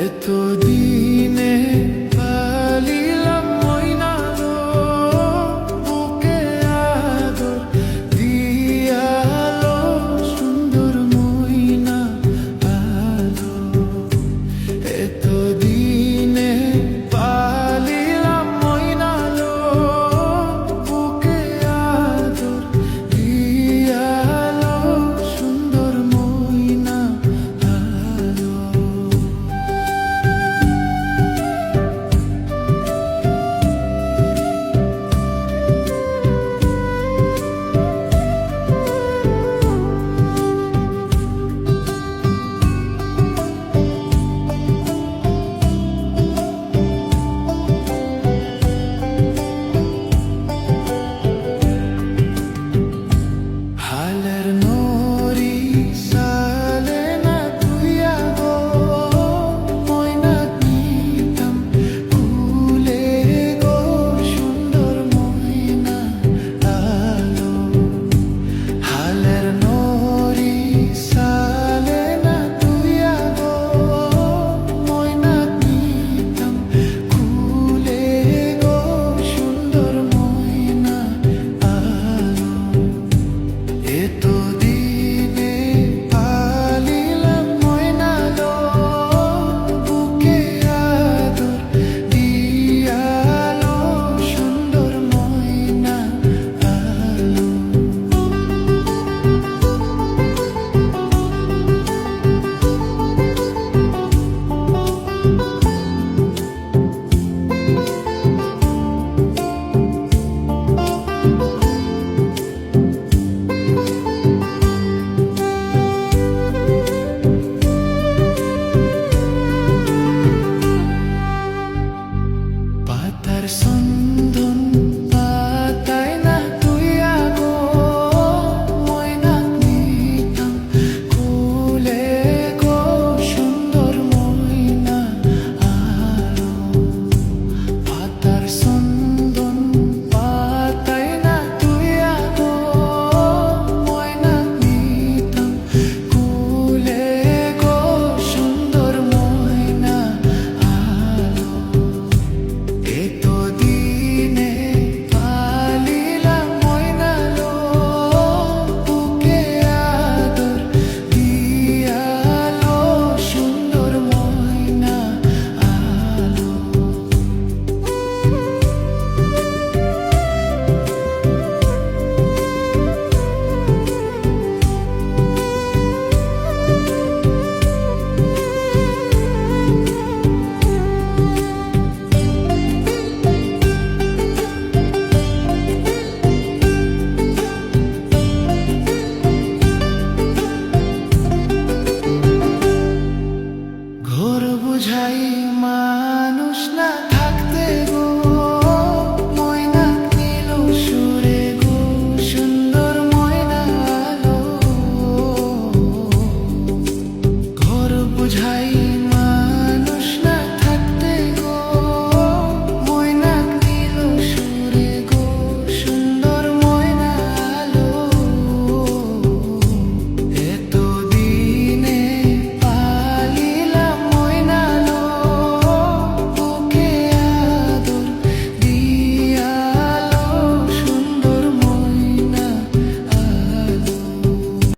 এতদিনে পালিলাম ময়নালো বুকে আদর দিয়ালো সুন্দর ময়না আলো। এতদিনে পালিলাম ময়নালো বুকে আদর দিয়ালো সুন্দর ময়না আলো। হালের নরি সালে না তুইয়া গো ময়না নিতাম কুলে গো সুন্দর ময়না আলো। হালের নরি সালে না তুইয়া গো ময়না নিতাম কুলে গো সুন্দর ময়না আলো। এতদিনে পালিলাম ময়নালো বুকে আদর দিয়ালো সুন্দর ময়না আলো। পাতার সন্ধন পাতায় না তুইয়া গো ময়না নিতাম কুলে গো সুন্দর ময়না আলো। পাতার সন্ধন পাতায় না তুইয়া গো ময়না নিতাম কুলে গো সুন্দর ময়না আলো। এতদিনে পালিলাম ময়নালো বুকে আদর দিয়ালো সুন্দর ময়না আলো। ঘোর বুঝাই মানুষ না থাকতে গো ময়না নীল সুরে গো সুন্দর ময়না আলো। ঘোর বুঝাই